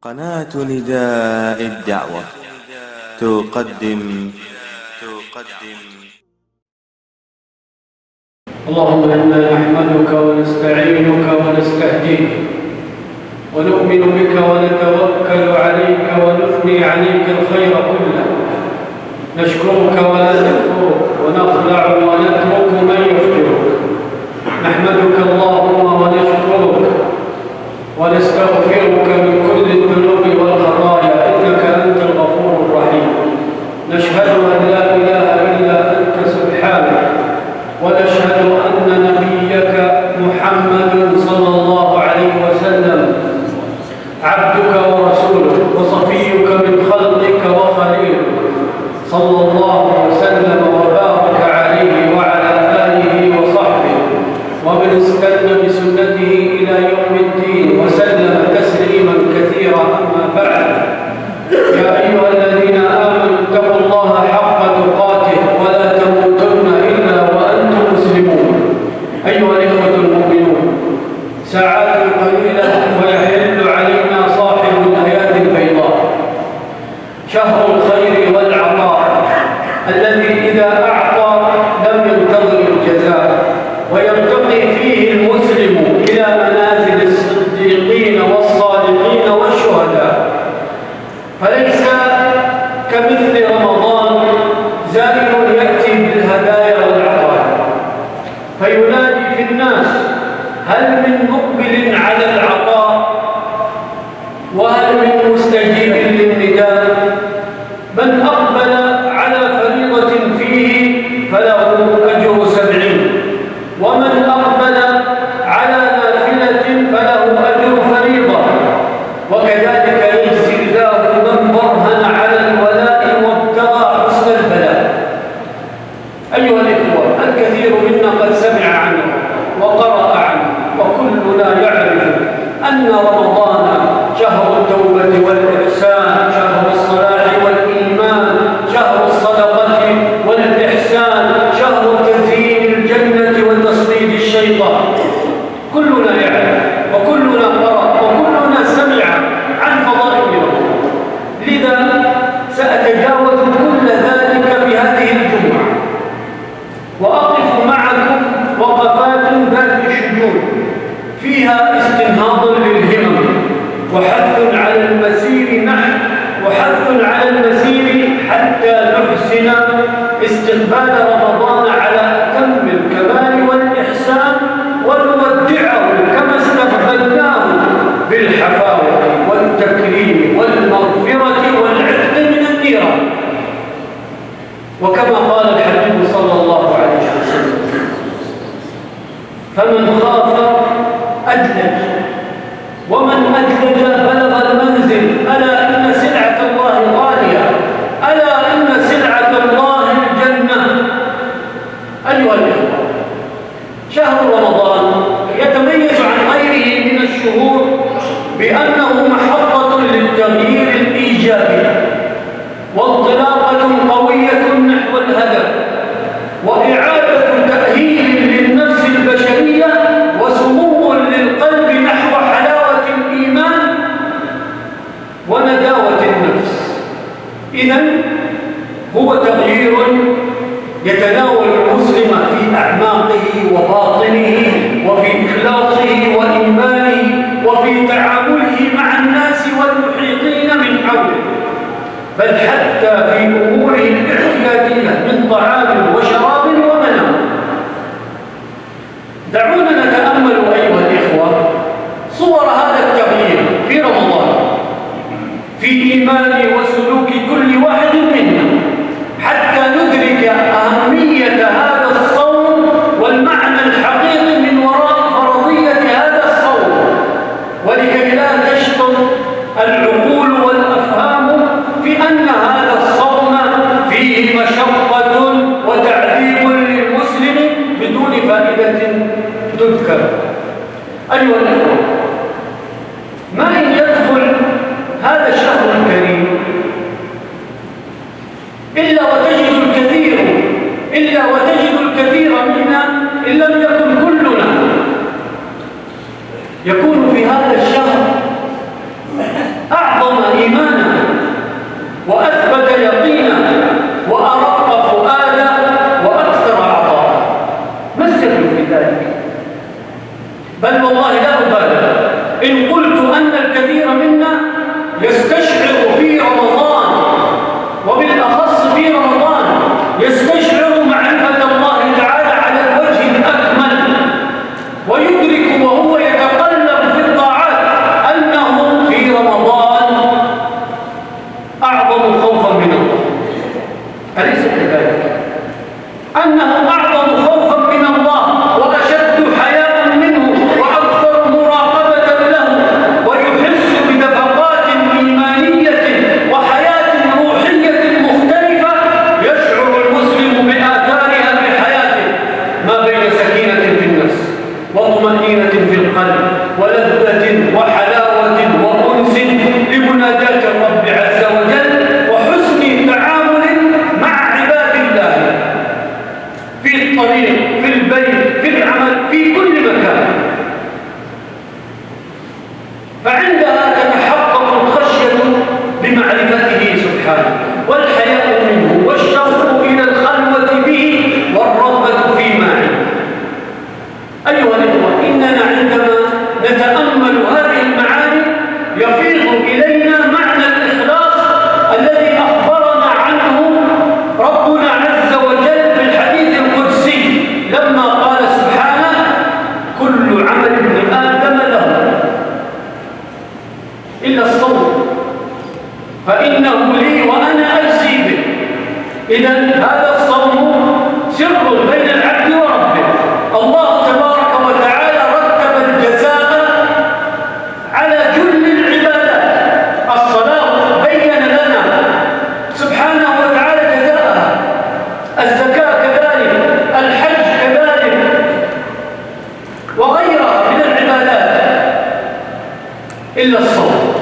قناة نداء الدعوة تقدم اللهم إنا نحمدك ونستعينك ونستهديك ونؤمن بك ونتوكل عليك ونثني عليك الخير كله، نشكرك ولا نكفرك ونخلع ونترك من يفجرك. نحمدك اللهم ونشكرك ونستغفرك من كل الذنوب والخطايا إنك أنت الغفور الرحيم. نشهد أن لا إله إلا أنت سبحانك، ونشهد أن نبيك محمد صلى الله عليه وسلم عبدك ورسولك وصفيك من خلقك وخليلك، صلى الله وسلم وبارك عليه وعلى آله وصحبه ومن استنى بسنته إلى يوم الدين وسلم تسليما كثيرا. أما بعد، يا أيها الذين آمنوا اتقوا الله حق تقاته ولا تموتن إلا وأنتم مسلمون. أيها الإخوة المؤمنون، ساعات قليلة ويحل علينا صاحب الآيات البيضاء، شهر الخير والعطاء الذي إذا أعطى لم ينتظر الجزاء، ويرتقي فيه المسلم إلى منازل الصديقين والصالحين والشهداء. فليس كمثل رمضان زائر يأتي بالهدايا والعطايا فينادي في الناس: هل من مقبل على العطاء؟ وهل من مستجيب للنداء؟ من أقبل على فريضة فيه فله أجر 70، ومن أقبل على نافلة فله أجر فريضة. وكذلك يجزي الله من برهن على الولاء وابتغى حسن البلاء. أيها الإخوة، الكثير منا قد سمع عنه وقرأ عنه، وكلنا يعرف أن رمضان شهر التوبة والإحسان، شهر الصلاح والإيمان، شهر الصدقة والإحسان، شهر تزيين الجنة وتصديد الشيطان. كلنا يعرف وكلنا قرأ وكلنا سمع عن فضائل رمضان، لذا سأتجاوز كل ذلك في هذه الجمعة وأقف معكم وقفات ذات شجون فيها استنهاض للهمم وحث على المسير حتى نحسن استقبال رمضان على أتم الكمال والإحسان، ونودعه كما استقبلناه بالحفاوة والتكريم والمغفرة والعتق من النيران. وكما قال الحبيب صلى الله عليه وسلم: فمن خاف أدلج، ومن أدلج بلغ المنزل. ألا إن سلعة الله غالية، ألا إن سلعة الله الجنة. أيها الإخوة، شهر رمضان يتميز عن غيره من الشهور بأنه محطة للتغيير الإيجابي وانطلاقة قوية نحو الهدف، وإعادة تأهيل للنفس البشرية وسمو للقلب نحو حلاوة الإيمان ونداوة النفس. إذن هو تغيير يتناول المسلم في أعماقه وباطنه وفي إخلاصه وإيمانه وفي تعامله مع الناس والمحيطين من حوله، بل حتى في أموره الاعتيادية من طعام وشراب ومنام. دعونا نتأمل أيها الإخوة صور هذا التغيير في رمضان في إيمان وسلوك كل واحد منا، حتى ندرك أهمية هذا الصوم والمعنى الحقيقي من وراء فرضية هذا الصوم، ولكي لا تشطب العقول والأفهام في أن هذا الصوم فيه مشقة وتعذيب للمسلم بدون فائدة تذكر. أيها الأخوة، ما إن يدخل هذا الشهر الكريم إلا وتجد الكثير منا إن لم يكن كلنا يكون في هذا الشهر أعظم وأثبت يقينا وأرق فؤادا وأكثر عطاء. ما السر في ذلك؟ بل والله لا أبالي إن قلت أن الكثير منا يستشعر في رمضان، وبالأخص في رمضان، يستشعر معرفة الله تعالى على الوجه الأكمل، ويدرك وهو يتقلب في الطاعات أنه في رمضان أعظم خوفا من الله. أليس كذلك؟ أنه أعظم خوفا من الله وأشد حياء منه وأكثر مراقبة له، ويحس بدفقات إيمانية وحياة روحية مختلفة يشعر المسلم بآثارها في حياته، ما بين سكينة في النفس وطمأنينة في القلب ولذة وحلاوة وأنس لمناجاة الرب عز وجل وحسن تعامل مع عباد الله في الطريق، في البيت، في العمل، في كل مكان. فعندها تتحقق الخشية بمعرفته سبحانه، والحياء منه، والشوق إلى الخلوة به، والرغبة في معه. أيها الإخوة، إننا عندما نتأمل هذه المعاني يفيض إلينا معنى الإخلاص الذي أخبرنا عنه ربنا عز وجل في الحديث القدسي لما قال سبحانه: كل عمل ابن آدم له إلا الصوم فإنه لي وأنا أجزي به. إذن هذا الصوم سر بين العبد وربه. الله تبارك وتعالى رتب الجزاء على جل العبادات. الصلاة بين لنا سبحانه وتعالى جزاءها، الزكاة كذلك، الحج كذلك، وغيرها من العبادات، إلا الصوم.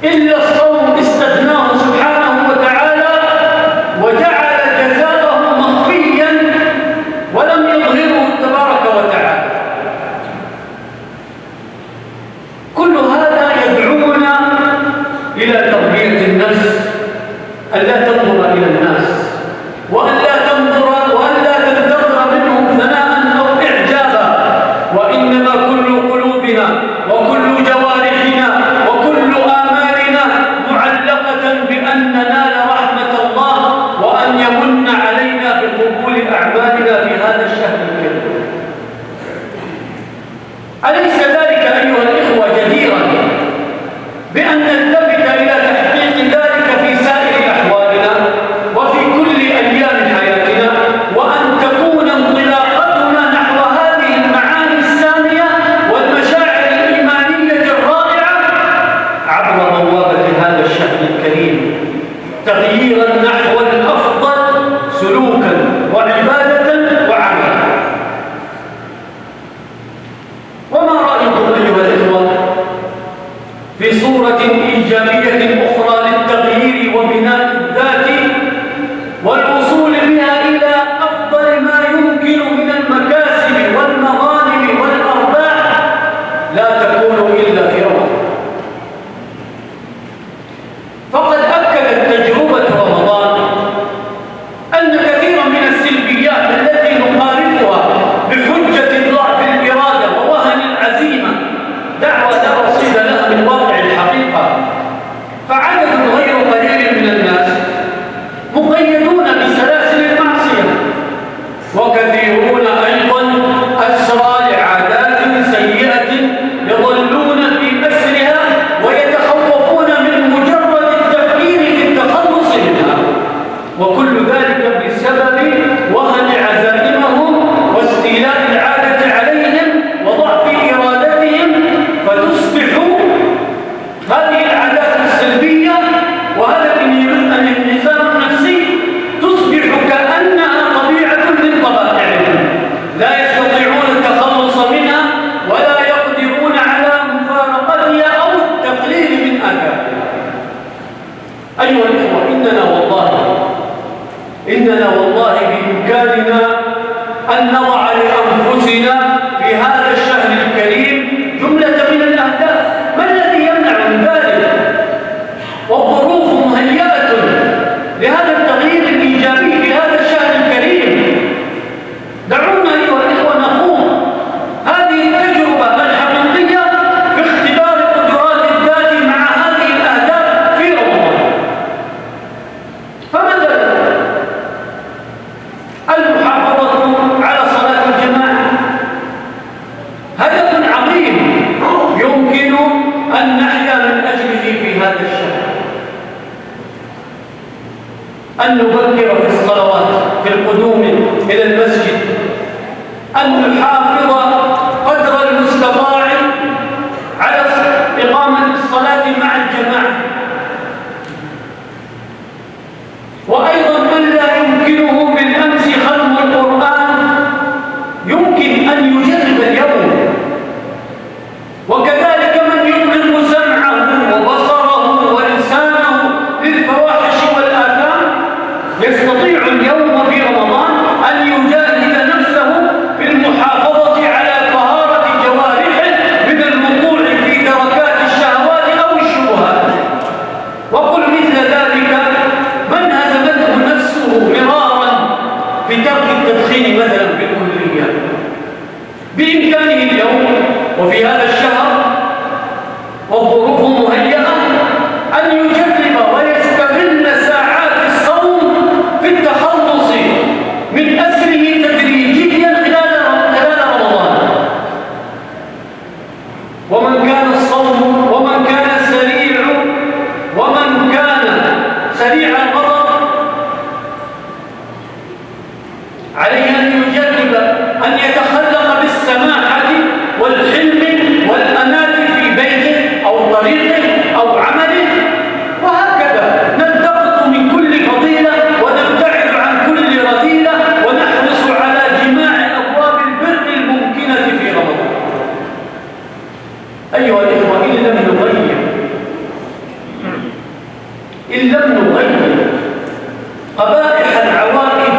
إلا الصوم استثناه سبحانه وتعالى وجعل جزاءه مخفيا ولم يظهره تبارك وتعالى. كل هذا يدعونا إلى تربية النفس، ألا تنظر إلى الناس، وألا تنتظر منهم ثناء أو إعجابا، وإنما كل قلوبنا وكل جوارحنا وكل آمالنا معلقة بأن ننال رحمة الله وأن يمن علينا بقبول أعمالنا في هذا الشهر الكريم. أليس ذلك أيها الإخوة جديرا بأن نلتفت إلى تحقيق ذلك في سائر أحوالنا وفي كل أيام حياتنا، وأن تكون انطلاقتنا نحو هذه المعاني السامية والمشاعر الإيمانية الرائعة عبر بوابة هذا الشهر الكريم، تغييرا نحو الأفضل سلوكا وعبادة وعملا. وما رأيكم أيها الإخوة في صورة إيجابية أخرى للتغيير وبناء الذات والوصول بها إلى أفضل ما يمكن من المكاسب والمغانم والأرباح لا تكون إلا في رمضان؟ فقد أكدت تجربة رمضان أن كثيرا من السلبيات التي نقارفها بحجة ضعف الإرادة ووهن العزيمة دعوة لا رصيد لها من واقع الحقيقة، فعلى أن نبكر في الصلوات في القدوم إلى المسجد، أن نحافظ قدر المستطاع على إقامة الصلاة مع الجماعة، وأيضا من لا يمكنه بالأمس ختم القرآن يمكن أن يجرب اليوم، وكذلك من يطلق سمعه وبصره ولسانه للفواحش والآثام يستطيع اليوم في رمضان أن يجاهد نفسه في المحافظة على طهارة جوارحه من الوقوع في دركات الشهوات أو الشبهات. وقل مثل ذلك من هزمته نفسه مرارا في ترك التدخين مثلا بالكلية، بإمكانه اليوم وفي هذا الشهر والظروف مهيئة أن يجرب ويستغل ساعات الصوم في التخلص من أسره تدريجيا خلال رمضان. ومن كان الصوم ومن كان سريع الغضب عليه أن يجرب أن يتخلق بالسماحة والحلم والأنات في بيته أو طريقه أو عمله، وهكذا ننتقط من كل فضيلة ونبتعد عن كل رذيلة ونحرص على جماع أبواب البر الممكنة في رمضان. أيها الإخوة، إن لم نغير قبائح العوائد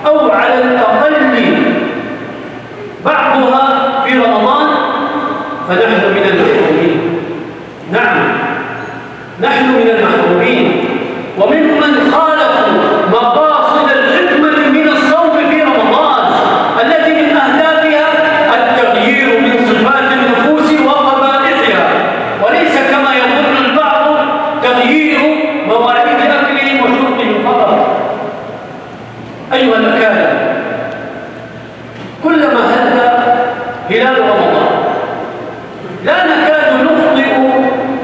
أو على الأقل بعضها في رمضان فنحن من المحرومين. نعم، نحن من المحرومين وممن خالفوا مقاصد الحكمة من الصوم في رمضان التي من أهدافها التغيير من صفات النفوس وقبائحها، وليس كما يظن البعض تغيير مواعيد أكلهم وشربهم فقط. أيها الأكارم، كلما هدى هلال رمضان لا نكاد نخطئ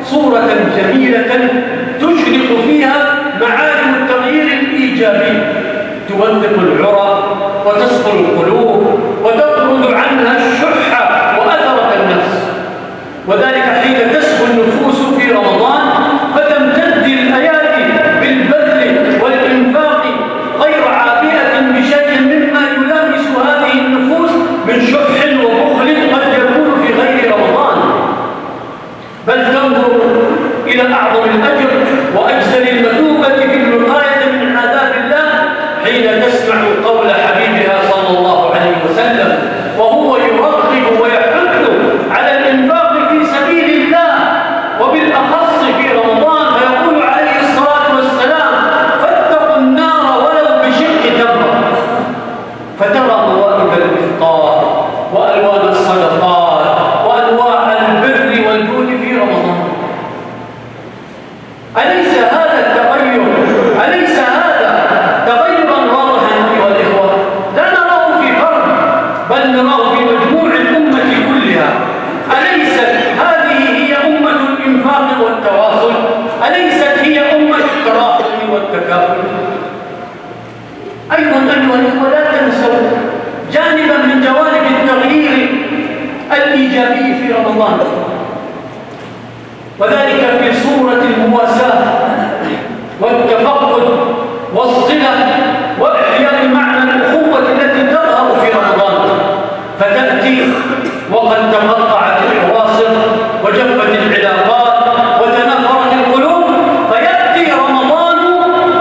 صورة جميلة تشرق فيها معالم التغيير الإيجابي، توثق العرى وتصفو القلوب وتطرد عنها الشح وأثرة النفس، وذلك حين تسهو النفوس في رمضان فتمتد الأيادي بالبذل والإنفاق غير عابئة بشيء مما يلامس هذه النفوس من شح وبخل قد يكون في غير رمضان، بل تنظر إلى أعظم الأجر وأجزل المثوبة في الوقاية من عذاب الله حين تسمع قول حبيبها صلى الله عليه وسلم وهو يرغب ويحث على الإنفاق في سبيل الله وبالأخص في رمضان، فيقول عليه الصلاة والسلام: فاتقوا النار ولو بشق تمرة. فترى موائد الإفطار وألوان الصدقات وأنواع البر والجود في رمضان. أليس هذا التغير؟ أليس هذا تغيرا واضحا أيها الإخوة؟ لا نراه في فرد بل نراه في مجموع الأمة كلها. أليست هذه هي أمة الإنفاق والتواصل؟ أليست هي أمة التراحم والتكافل؟ أيضا أيها الإخوة، لا تنسوا جانبا من جوانب التغيير الإيجابي في رمضان، وذلك في صورة المواساة والتفقد والصلة وإحياء معنى الأخوة التي تظهر في رمضان، فتأتي وقد تقطعت الأواصر وجفت العلاقات وتنافرت القلوب، فيأتي رمضان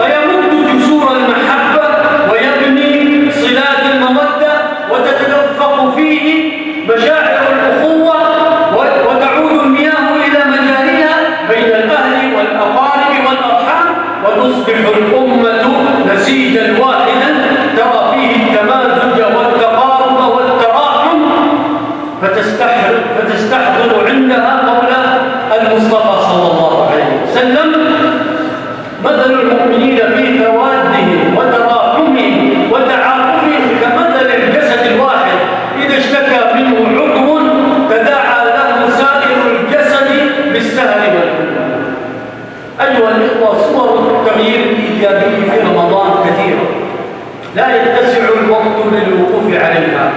فيمد جسور المحبة ويبني صلات المودة وتتدفق فيه مشاعر الأخوة وتعود المياه إلى مجاريها بين الأهل والأقارب والأرحام، وتصبح الأمة نسيجا واحدا ترى فيه التمازج والتقارب والتراحم، فتستحضر عندها قول المصطفى صلى الله عليه وسلم: مثل المؤمنين في توادهم وتراحمهم وتعاطفهم كمثل الجسد الواحد إذا اشتكى منه عضو تداعى له سائر الجسد بالسهر والحمى. أيها الإخوة، صور التغيير الإيجابي في لا يتسع الوقت للوقوف عليها،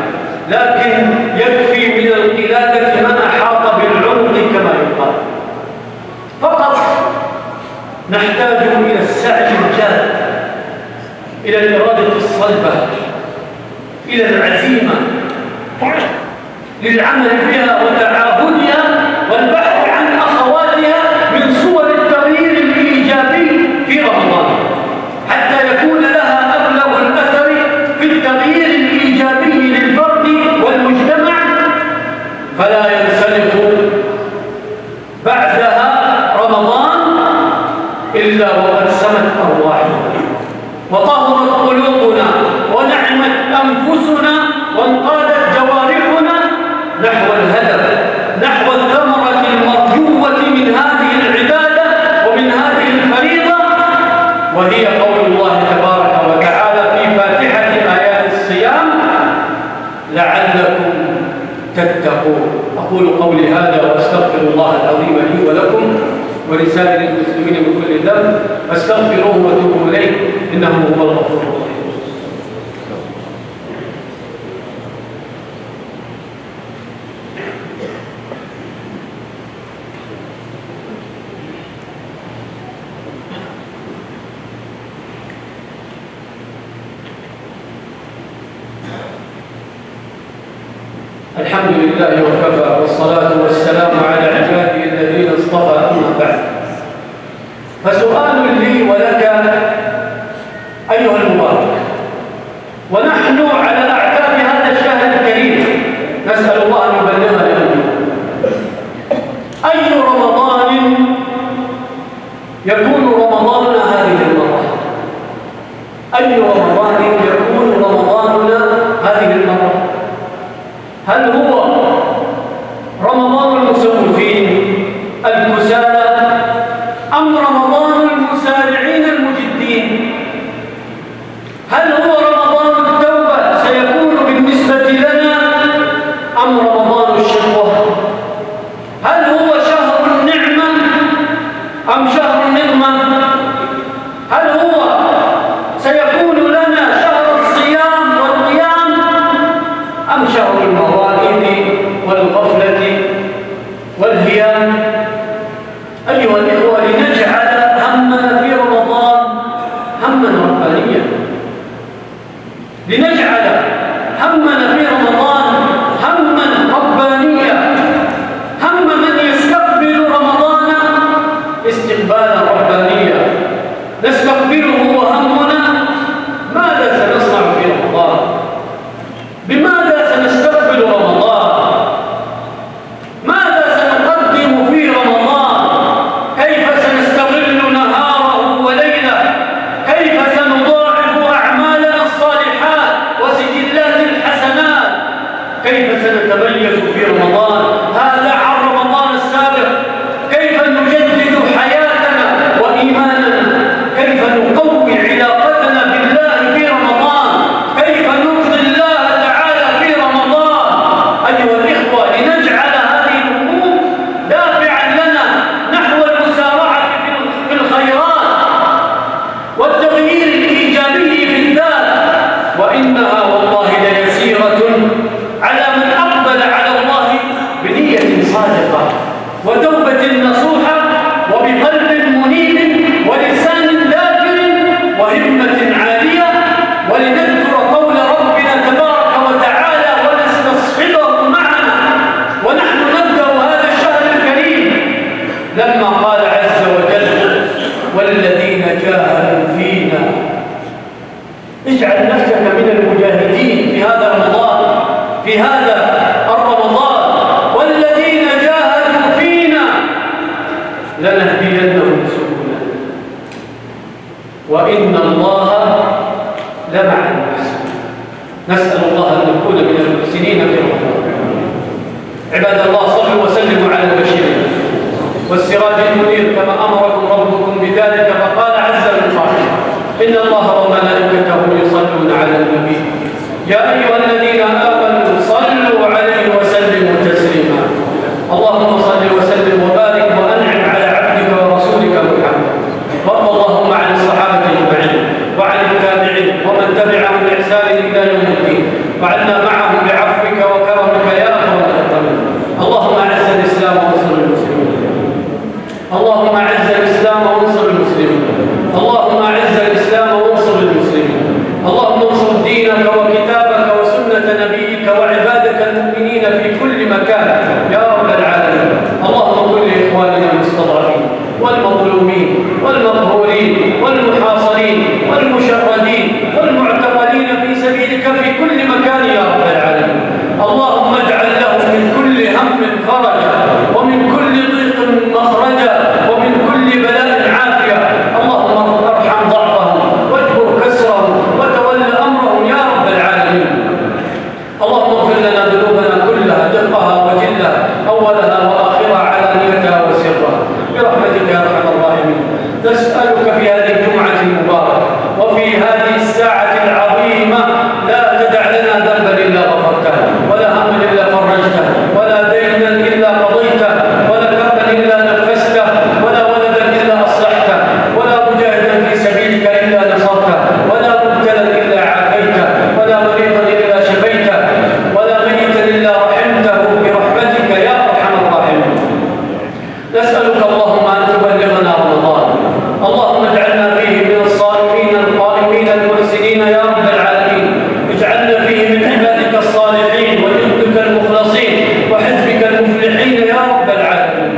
لكن يكفي من القلادة ما أحاط بالعمق كما يقال. فقط نحتاج إلى السعي الجاد، إلى الإرادة الصلبة، إلى العزيمة للعمل بها وتعاهدها والبحث عن أخواتها من صور التغيير الإيجابي في رمضان، حتى يكون لها أبلغ الأثر في التغيير الإيجابي للفرد والمجتمع، فلا ينسلخ بعدها رمضان إلا وقد سمت أرواحنا وطهرت قلوبنا ونعمت أنفسنا وانقادت جوارحنا نحو الهدف، نحو الثمرة المرجوة من هذه العبادة ومن هذه الفريضة، وهي قول الله تبارك وتعالى في فاتحة آيات الصيام: لعلكم تتقون. أقول قولي هذا وأستغفر الله العظيم لي ولكم ولسائر المسلمين من كل ذنب، فاستغفروه وتوبوا إليه إنه هو الغفور الرحيم. الحمد لله وكفى، والصلاة والسلام على عباده الذين اصطفى، أما بعد، فسؤال لي ولك أيها المبارك، ونحن على أعتاب هذا الشهر الكريم نسأل الله أن يبلغنا لنا، أي رمضان يكون رمضاننا هذه المرة؟ أي رمضان يكون رمضاننا هذه المرة؟ هل هو رمضان المسوفين الكسالى أم رمضان المسارعين المجدين؟ هل هو رمضان التوبة سيكون بالنسبة لنا أم رمضان الشقوة؟ هل هو شهر النعمة أم شهر النقمة؟ هل هو سيكون لنا شهر الصيام والقيام أم شهر الموائد والغفلة والهيام؟ أيها الإخوة، لنجعل همنا في رمضان هما ربانيا، لنجعل همنا في رمضان هما ربانيا، هم من يستقبل رمضان استقبالا ربانيا نستقبله وهمنا ماذا سنصنع في رمضان؟ بماذا سنستقبل رمضان؟ ماذا سنقدم في رمضان؟ كيف سنستغل نهاره وليله؟ كيف سنضاعف أعمالنا الصالحات وسجلات الحسنات؟ كيف سنتميز في رمضان هذا عن رمضان السابق؟ كيف نجدد حياتنا وإيماننا؟ كيف نقوي علاقتنا بالله في رمضان؟ كيف نرضي الله تعالى في رمضان؟ أيها الإخوة، لنجعل هذه الأمور دافعا لنا نحو المسارعة في الخيرات والتغيير الإيجابي في الذات، وإنها والله ليسيرة على من أقبل على الله بنية صادقة وتوبة نصوحة وبقلب منيب ولسان ذاكر وهمة عالية، ولنذكر قول ربنا تبارك وتعالى ونستصحبه معنا ونحن نبدأ هذا الشهر الكريم، لما قال عز وجل: والذين جاهدوا فينا. اجعل نفسك من المجاهدين في هذا رمضان، في هذا الرمضان. والذين جاهدوا فينا لنهدينهم سبلنا وإن الله لمع المحسنين. نسأل الله أن نكون من المحسنين في رمضان. عباد الله، صلوا وسلموا على البشير والسراج المنير كما أمركم ربكم بذلك، فقال عز من قائل: إن الله وملائكته يصلون على النبي يا أيها الذين آمنوا صلوا عليه وسلموا تسليما. اللهم صل وسلم وبارك وأنعم على عبدك ورسولك محمد، وارض اللهم عن الصحابة أجمعين وعن التابعين ومن تبعهم وعنا معهم بعفوك وكرمك يا أكرم الأكرمين. اللهم أعز الإسلام وانصر المسلمين. اللهم أعز الإسلام وانصر المسلمين. اللهم أعز الإسلام وانصر المسلمين. اللهم انصر دينك وكتابك وسنة نبيك وعبادك المؤمنين في كل مكان يا رب العالمين. اللهم كن لإخواننا المستضعفين والمظلومين والمقهورين والمحاصرين والمشردين والمعتقلين في سبيلك في كل مكان يا رب العالمين. اللهم اجعل لهم من كل هم فرجا ومن كل ضيق مخرجا ومن كل بلاء عافية. اللهم ارحم ضعفهم واجبر كسرهم وتول أمرهم يا رب العالمين. اللهم اغفر لنا ذنوبنا كلها دقها وجلها أولها وآخرها علانيتها وسرها برحمتك يا أرحم الراحمين. نسألك في هذه الجمعة المباركة وفي هذه الساعة العظيمة لا تدع لنا ذنبا إلا غفرته ولا هما إلا فرجته ولا دينا إلا قضيته ولا كربا إلا نفسته ولا ولدا إلا أصلحته ولا مجاهدا في سبيلك إلا نصرته ولا مبتلا إلا عافيته ولا مريضا إلا شفيته ولا ميتا إلا رحمته برحمتك يا أرحم الراحمين. نسألك اللهم أن تبلغنا رمضان. اللهم اجعلنا فيه من الصائمين القائمين المحسنين يا رب العالمين. اجعلنا فيه من عبادك الصالحين وجندك المخلصين وحزبك المفلحين يا رب العالمين.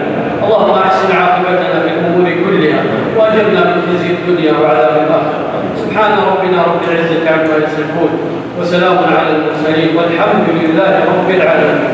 اللهم احسن عاقبتنا في الامور كلها واجرنا من خزي الدنيا وعذاب الاخره. سبحان ربنا رب العزه عما يصفون وسلام على المرسلين والحمد لله رب العالمين.